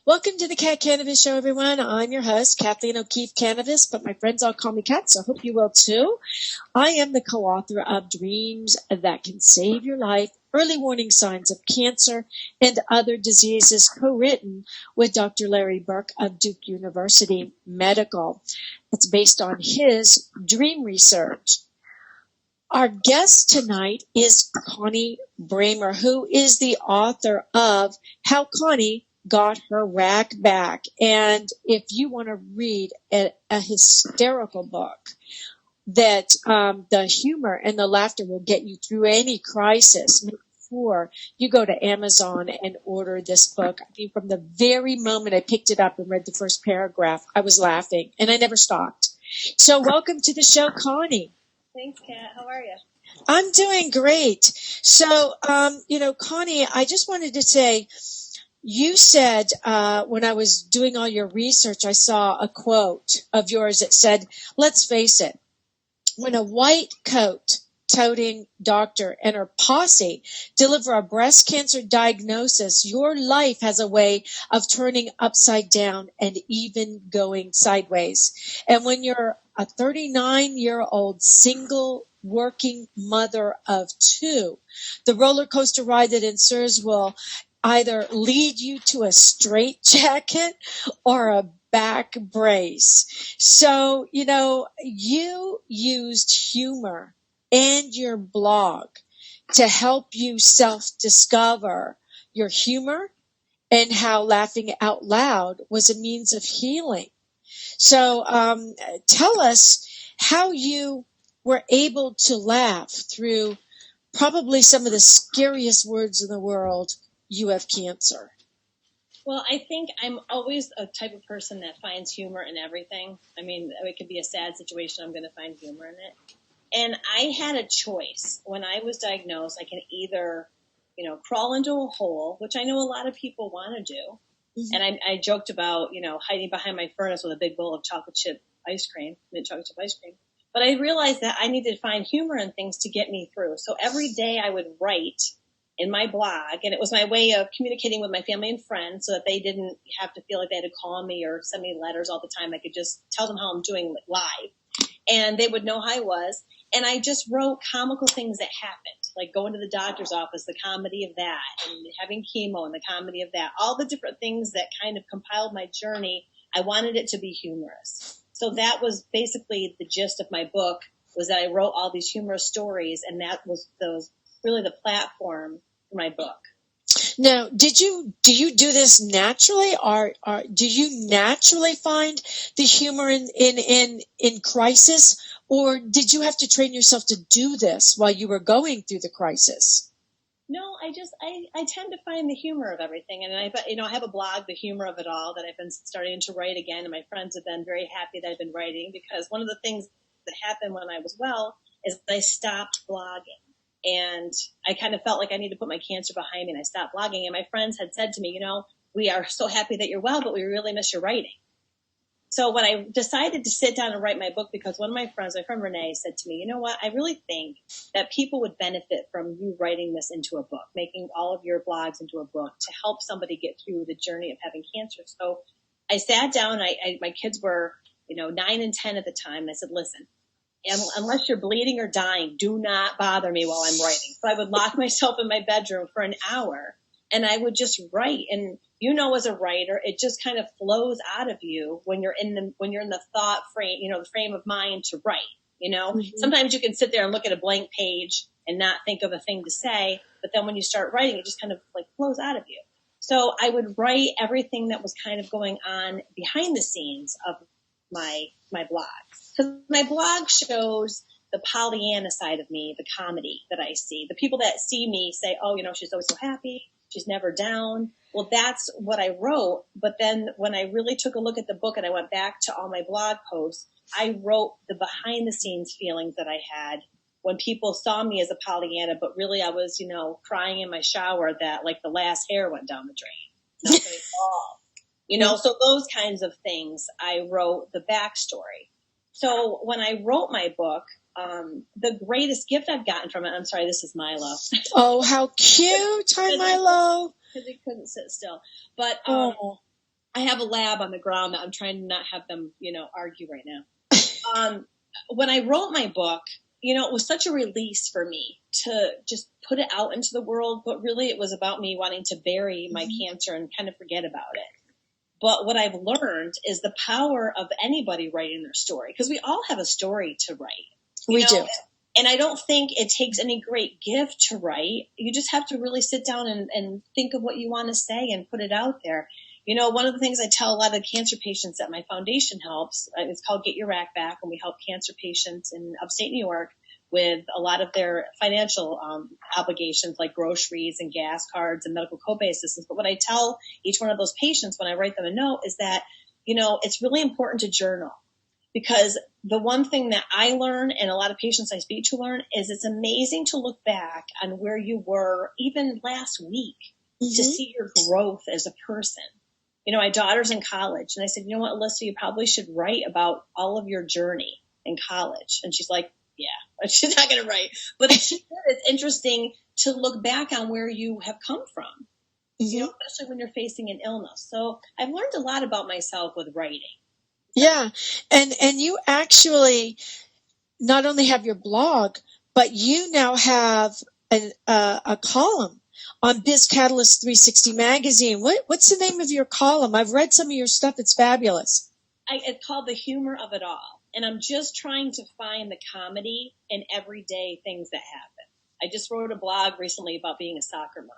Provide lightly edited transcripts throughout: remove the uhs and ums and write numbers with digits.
Welcome to the Cat Kanavos Show, everyone. I'm your host, Kathleen O'Keefe Kanavos, but my friends all call me Kat, so I hope you will too. I am the co-author of Dreams That Can Save Your Life, Early Warning Signs of Cancer and Other Diseases, co-written with Dr. Larry Burke of Duke University Medical. It's based on his dream research. Our guest tonight is Connie Bramer, who is the author of How Connie Got Her Rack Back. And if you want to read a hysterical book that the humor and the laughter will get you through any crisis, make sure you go to Amazon and order this book. I mean, from the very moment I picked it up and read the first paragraph, I was laughing, and I never stopped. So welcome to the show, Connie. Thanks, Kat. How are you? I'm doing great. So, Connie, I just wanted to say, you said when I was doing all your research, I saw a quote of yours that said, let's face it, when a white coat touting doctor and her posse deliver a breast cancer diagnosis, your life has a way of turning upside down and even going sideways. And when you're a 39-year-old single working mother of two, the roller coaster ride that ensues will either lead you to a strait-jacket or a back brace. So, you used humor and your blog to help you self-discover your humor and how laughing out loud was a means of healing. So tell us how you were able to laugh through probably some of the scariest words in the world. You have cancer. Well, I think I'm always a type of person that finds humor in everything. I mean, it could be a sad situation. I'm going to find humor in it. And I had a choice. When I was diagnosed, I can either, crawl into a hole, which I know a lot of people want to do. Mm-hmm. And I joked about, hiding behind my furnace with a big bowl of chocolate chip ice cream, mint chocolate chip ice cream. But I realized that I needed to find humor in things to get me through. So every day I would write in my blog, and it was my way of communicating with my family and friends so that they didn't have to feel like they had to call me or send me letters all the time. I could just tell them how I'm doing live, and they would know how I was. And I just wrote comical things that happened, like going to the doctor's office, the comedy of that, and having chemo and the comedy of that, all the different things that kind of compiled my journey. I wanted it to be humorous. So that was basically the gist of my book, was that I wrote all these humorous stories, and that was really the platform for my book. Now, do you do this naturally, or do you naturally find the humor in crisis, or did you have to train yourself to do this while you were going through the crisis? No, I tend to find the humor of everything, and I have a blog, The Humor of It All, that I've been starting to write again, and my friends have been very happy that I've been writing, because one of the things that happened when I was well is I stopped blogging. And I kind of felt like I needed to put my cancer behind me, and I stopped blogging. And my friends had said to me, we are so happy that you're well, but we really miss your writing. So when I decided to sit down and write my book, because one of my friends, my friend Renee, said to me, you know what, I really think that people would benefit from you writing this into a book, making all of your blogs into a book to help somebody get through the journey of having cancer. So I sat down, my kids were, 9 and 10 at the time. And I said, listen, unless you're bleeding or dying, do not bother me while I'm writing. So I would lock myself in my bedroom for an hour, and I would just write. And as a writer, it just kind of flows out of you when you're in the thought frame, the frame of mind to write. Mm-hmm. Sometimes you can sit there and look at a blank page and not think of a thing to say, but then when you start writing, it just kind of like flows out of you. So I would write everything that was kind of going on behind the scenes of my blog. Because my blog shows the Pollyanna side of me, the comedy that I see. The people that see me say, oh, she's always so happy. She's never down. Well, that's what I wrote. But then when I really took a look at the book and I went back to all my blog posts, I wrote the behind the scenes feelings that I had when people saw me as a Pollyanna, but really I was, crying in my shower that like the last hair went down the drain. Nothing at all. So those kinds of things, I wrote the backstory. So when I wrote my book, the greatest gift I've gotten from it, I'm sorry, this is Milo. Oh, how cute. Hi, Milo. Because he couldn't sit still. But I have a lab on the ground that I'm trying to not have them, argue right now. When I wrote my book, it was such a release for me to just put it out into the world. But really, it was about me wanting to bury my cancer and kind of forget about it. But what I've learned is the power of anybody writing their story, because we all have a story to write. We do. And I don't think it takes any great gift to write. You just have to really sit down and think of what you want to say and put it out there. One of the things I tell a lot of cancer patients that my foundation helps, it's called Get Your Rack Back, and we help cancer patients in upstate New York with a lot of their financial obligations like groceries and gas cards and medical copay assistance. But what I tell each one of those patients when I write them a note is that, it's really important to journal, because the one thing that I learn and a lot of patients I speak to learn is it's amazing to look back on where you were even last week to see your growth as a person. My daughter's in college, and I said, you know what, Alyssa, you probably should write about all of your journey in college. And she's like, yeah, she's not going to write. But it's interesting to look back on where you have come from, especially when you're facing an illness. So I've learned a lot about myself with writing. Yeah. And you actually not only have your blog, but you now have a column on Biz Catalyst 360 magazine. What's the name of your column? I've read some of your stuff. It's fabulous. It's called The Humor of It All. And I'm just trying to find the comedy in everyday things that happen. I just wrote a blog recently about being a soccer mom.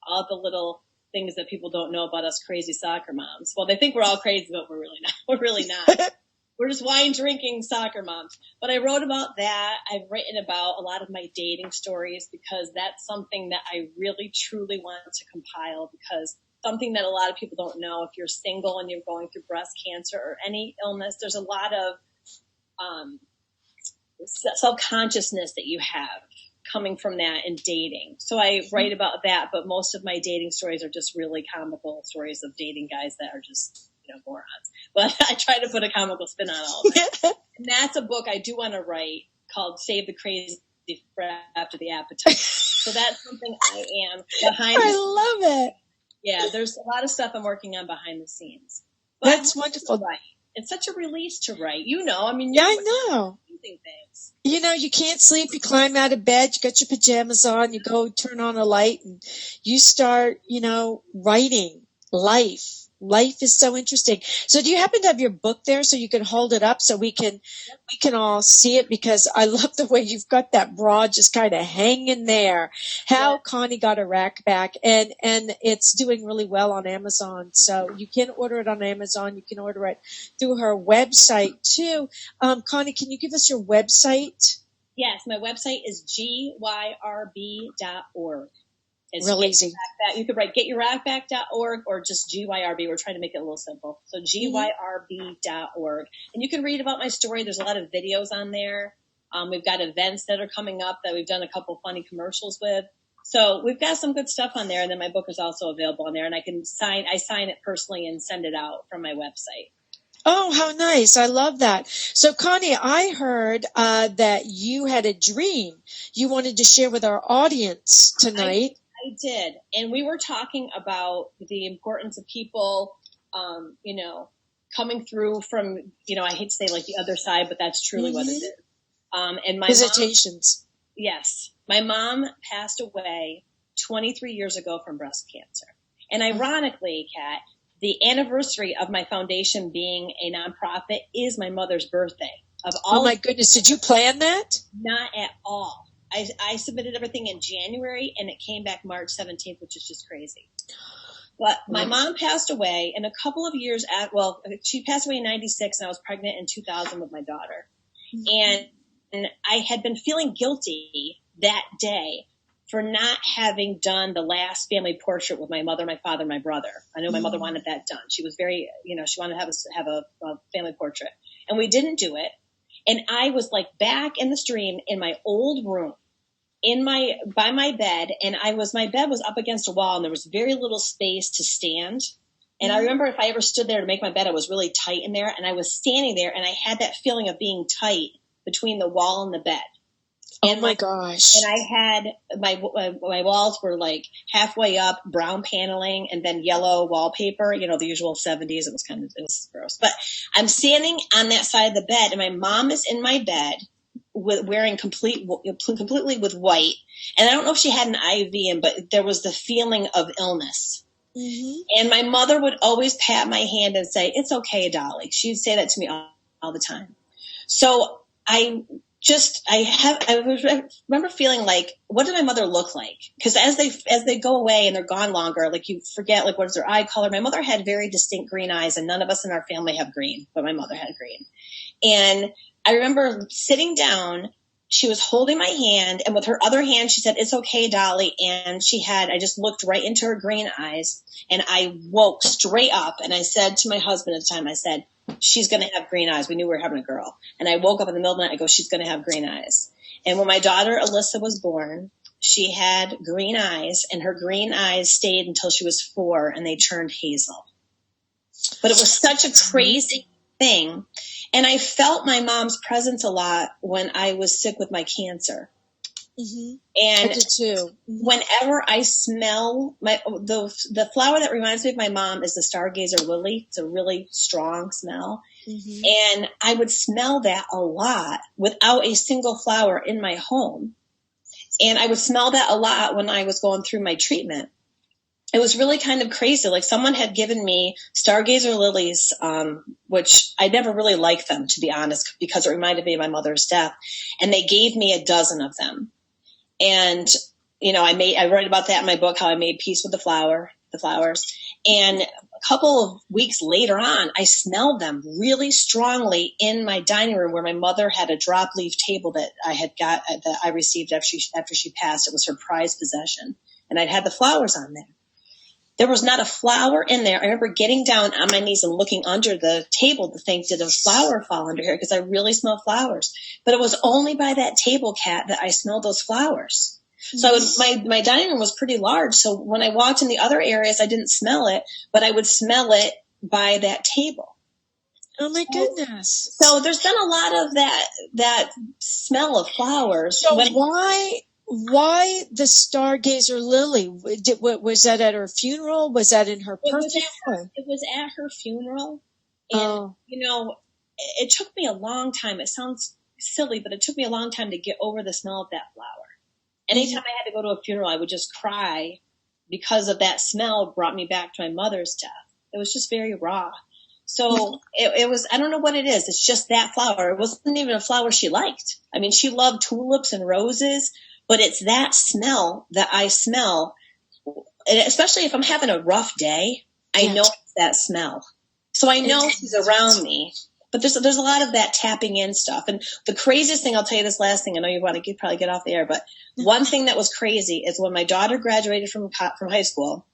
All the little things that people don't know about us crazy soccer moms. Well, they think we're all crazy, but we're really not. We're really not. We're just wine drinking soccer moms. But I wrote about that. I've written about a lot of my dating stories, because that's something that I really truly want to compile, because something that a lot of people don't know, if you're single and you're going through breast cancer or any illness, there's a lot of self-consciousness that you have coming from that in dating. So I write about that, but most of my dating stories are just really comical stories of dating guys that are just, morons. But I try to put a comical spin on all of it. And that's a book I do want to write called Save the Crazy for After the Appetite. So that's something I am behind. I love it. Yeah, there's a lot of stuff I'm working on behind the scenes. But that's wonderful. It's such a release to write. Yeah, I know. Things. You can't sleep. You climb out of bed. You got your pajamas on. You go turn on a light, and you start, writing life. Life is so interesting. So do you happen to have your book there so you can hold it up so we can all see it? Because I love the way you've got that bra just kind of hanging there. How Connie got a rack back, and it's doing really well on Amazon. So you can order it on Amazon. You can order it through her website too. Connie, can you give us your website? Yes, my website is gyrb.org. It's real easy. You could write getyourrackback.org or just GYRB. We're trying to make it a little simple. So GYRB.org. And you can read about my story. There's a lot of videos on there. We've got events that are coming up that we've done a couple funny commercials with. So we've got some good stuff on there. And then my book is also available on there. And I sign it personally and send it out from my website. Oh, how nice. I love that. So, Connie, I heard that you had a dream you wanted to share with our audience tonight. I did. And we were talking about the importance of people, coming through from, I hate to say like the other side, but that's truly what it is. And my visitations. Yes. My mom passed away 23 years ago from breast cancer. And ironically, Kat, the anniversary of my foundation being a nonprofit is my mother's birthday. Oh my goodness. Did you plan that? Not at all. I submitted everything in January and it came back March 17th, which is just crazy. But my mom passed away, and a couple of years she passed away in 96 and I was pregnant in 2000 with my daughter. And I had been feeling guilty that day for not having done the last family portrait with my mother, my father, and my brother. I know my mother wanted that done. She was very, she wanted to have a family portrait, and we didn't do it. And I was like back in the stream in my old room, by my bed, and my bed was up against a wall, and there was very little space to stand. And I remember if I ever stood there to make my bed, I was really tight in there, and I was standing there, and I had that feeling of being tight between the wall and the bed. Oh my gosh. And I had my walls were like halfway up, brown paneling, and then yellow wallpaper, you know, the usual 70s. It was gross. But I'm standing on that side of the bed, and my mom is in my bed wearing completely with white. And I don't know if she had an IV in, but there was the feeling of illness. Mm-hmm. And my mother would always pat my hand and say, "It's okay, Dolly." She'd say that to me all the time. So I remember feeling like, what did my mother look like? Because as they go away and they're gone longer, like you forget, like, what is their eye color? My mother had very distinct green eyes, and none of us in our family have green, but my mother had green. And I remember sitting down, she was holding my hand, and with her other hand, she said, "It's okay, Dolly." And I just looked right into her green eyes, and I woke straight up, and I said to my husband at the time, I said, "She's going to have green eyes." We knew we were having a girl. And I woke up in the middle of the night. I go, "She's going to have green eyes." And when my daughter Alyssa was born, she had green eyes, and her green eyes stayed until she was 4, and they turned hazel. But it was such a crazy thing. And I felt my mom's presence a lot when I was sick with my cancer. Mm-hmm. And I did too. Whenever I smell the flower that reminds me of my mom is the stargazer lily. It's a really strong smell. Mm-hmm. And I would smell that a lot without a single flower in my home. And I would smell that a lot when I was going through my treatment. It was really kind of crazy. Like, someone had given me stargazer lilies, which I never really liked them, to be honest, because it reminded me of my mother's death. And they gave me a dozen of them. And, you know, I write about that in my book, how I made peace with the flowers. And a couple of weeks later on, I smelled them really strongly in my dining room, where my mother had a drop leaf table that I received after she passed. It was her prized possession. And I'd had the flowers on there. There was not a flower in there. I remember getting down on my knees and looking under the table to think, did a flower fall under here? Because I really smell flowers. But it was only by that table, Kat, that I smelled those flowers. So my dining room was pretty large. So when I walked in the other areas, I didn't smell it, but I would smell it by that table. Oh my goodness. So there's been a lot of that smell of flowers. So why the stargazer lily? Was that at her funeral? Was that in her perfume? It was at her funeral. And, you know, it took me a long time. It sounds silly, but it took me a long time to get over the smell of that flower. Anytime I had to go to a funeral, I would just cry because of that smell brought me back to my mother's death. It was just very raw. So it was, I don't know what it is. It's just that flower. It wasn't even a flower she liked. I mean, she loved tulips and roses, but it's that smell that I smell. And especially if I'm having a rough day, I know it's that smell. So I know she's around me. But there's a lot of that tapping in stuff. And the craziest thing, I'll tell you this last thing. I know you want to probably get off the air, but one thing that was crazy is when my daughter graduated from high school,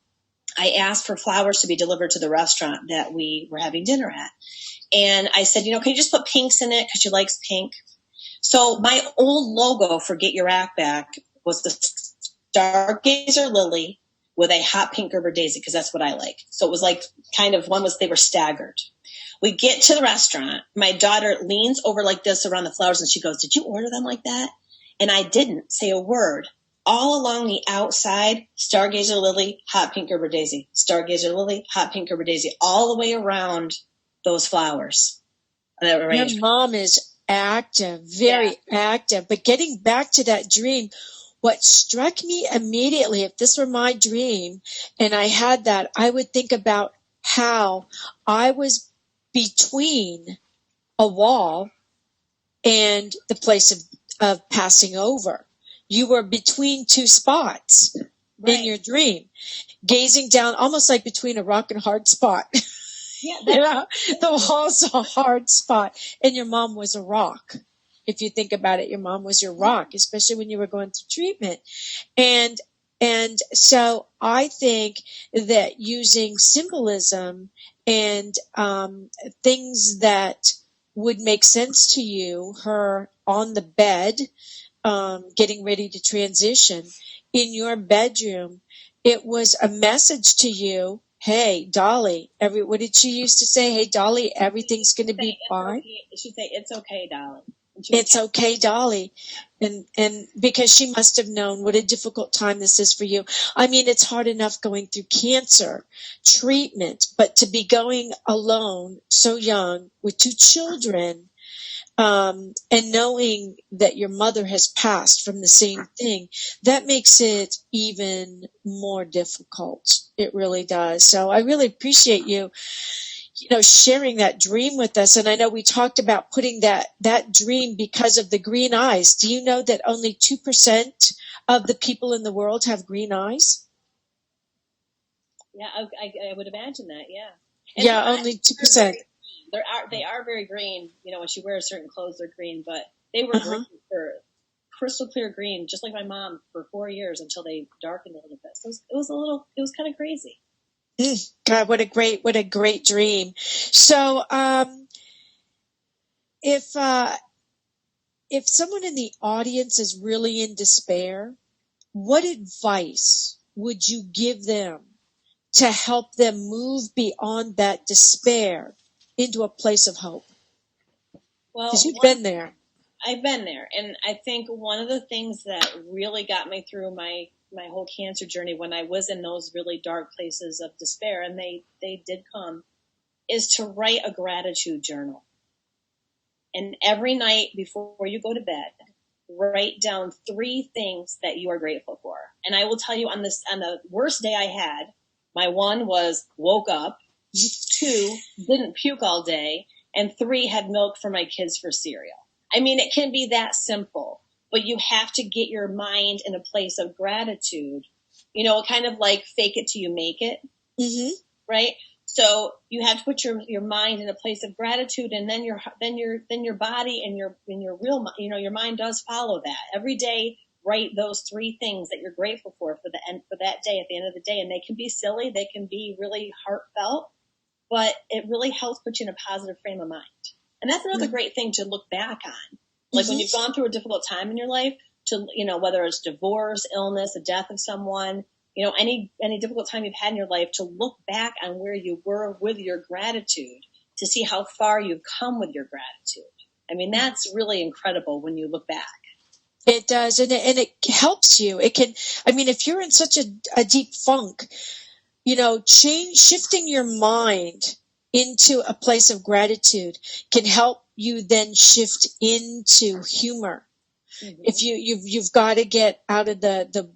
I asked for flowers to be delivered to the restaurant that we were having dinner at. And I said, you know, can you just put pinks in it because she likes pink? So my old logo for Get Your Act Back was the stargazer lily with a hot pink Gerber daisy, because that's what I like. So it was like kind of they were staggered. We get to the restaurant. My daughter leans over like this around the flowers, and she goes, "Did you order them like that?" And I didn't say a word. All along the outside, stargazer lily, hot pink Gerber daisy, stargazer lily, hot pink Gerber daisy, all the way around those flowers. Your mom is active, very active. But getting back to that dream, what struck me immediately, if this were my dream and I had that, I would think about how I was between a wall and the place of passing over. You were between two spots in your dream, gazing down almost like between a rock and hard spot. Yeah, the wall's a hard spot, and your mom was a rock. If you think about it, your mom was your rock, especially when you were going through treatment. And so I think that using symbolism and things that would make sense to you, her on the bed, getting ready to transition in your bedroom, it was a message to you. hey, Dolly, what did she used to say? Hey, Dolly, everything's going to be fine. She'd say, it's okay, Dolly. It's okay, Dolly. And because she must have known what a difficult time this is for you. I mean, it's hard enough going through cancer treatment, but to be going alone so young with 2 children, and knowing that your mother has passed from the same thing, that makes it even more difficult. It really does. So I really appreciate you sharing that dream with us. And I know we talked about putting that dream because of the green eyes. Do you know that only 2% of the people in the world have green eyes? Yeah, I would imagine that. Yeah. And yeah, only 2%. They are very green. When she wears certain clothes, they're green, but they were green for crystal clear green, just like my mom, for 4 years until they darkened a little bit. So it was kind of crazy. God, what a great dream. So, if someone in the audience is really in despair, what advice would you give them to help them move beyond that despair into a place of hope? Well, because you've been there. I've been there. And I think one of the things that really got me through my whole cancer journey, when I was in those really dark places of despair, and they did come, is to write a gratitude journal. And every night before you go to bed, write down 3 things that you are grateful for. And I will tell you, on the worst day I had, my 1 was woke up, 2 didn't puke all day, and 3 had milk for my kids for cereal. I mean, it can be that simple, but you have to get your mind in a place of gratitude. Kind of like fake it till you make it, right? So you have to put your mind in a place of gratitude, and then your body and your real, your mind does follow that. Every day, write those 3 things that you're grateful for that day at the end of the day, and they can be silly, they can be really heartfelt, but it really helps put you in a positive frame of mind. And that's another great thing to look back on. Like when you've gone through a difficult time in your life, to whether it's divorce, illness, the death of someone, any difficult time you've had in your life, to look back on where you were with your gratitude, to see how far you've come with your gratitude. I mean, that's really incredible when you look back. It does, and it helps you. It can, if you're in such a deep funk, shifting your mind into a place of gratitude can help you then shift into humor. If you've got to get out of the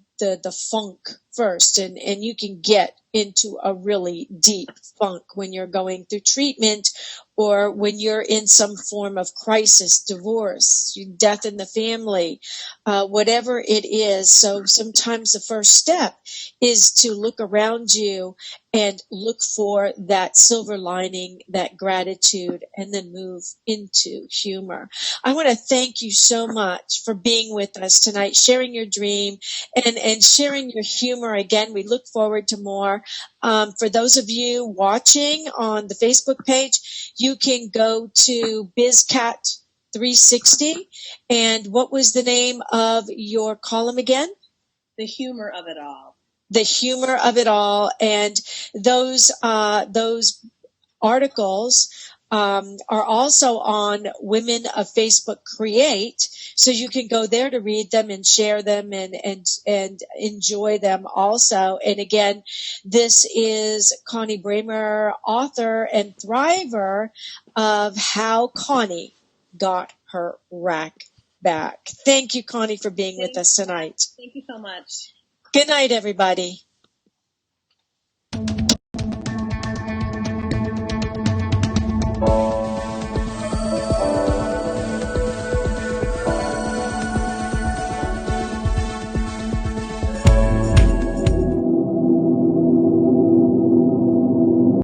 funk first, and you can get into a really deep funk when you're going through treatment, or when you're in some form of crisis, divorce, death in the family, whatever it is. So sometimes the first step is to look around you and look for that silver lining, that gratitude, and then move into humor. I want to thank you so much for being with us tonight, sharing your dream and sharing your humor. Again, we look forward to more. For those of you watching on the Facebook page, you can go to BizCat360. And what was the name of your column again? The Humor of It All. The Humor of It All. And those articles are also on Women of Facebook Create, so you can go there to read them and share them and enjoy them also. And again, this is Connie Bramer, author and thriver of How Connie Got Her Rack Back. Thank you, Connie, for being with us tonight. Thank you so much. Good night, everybody.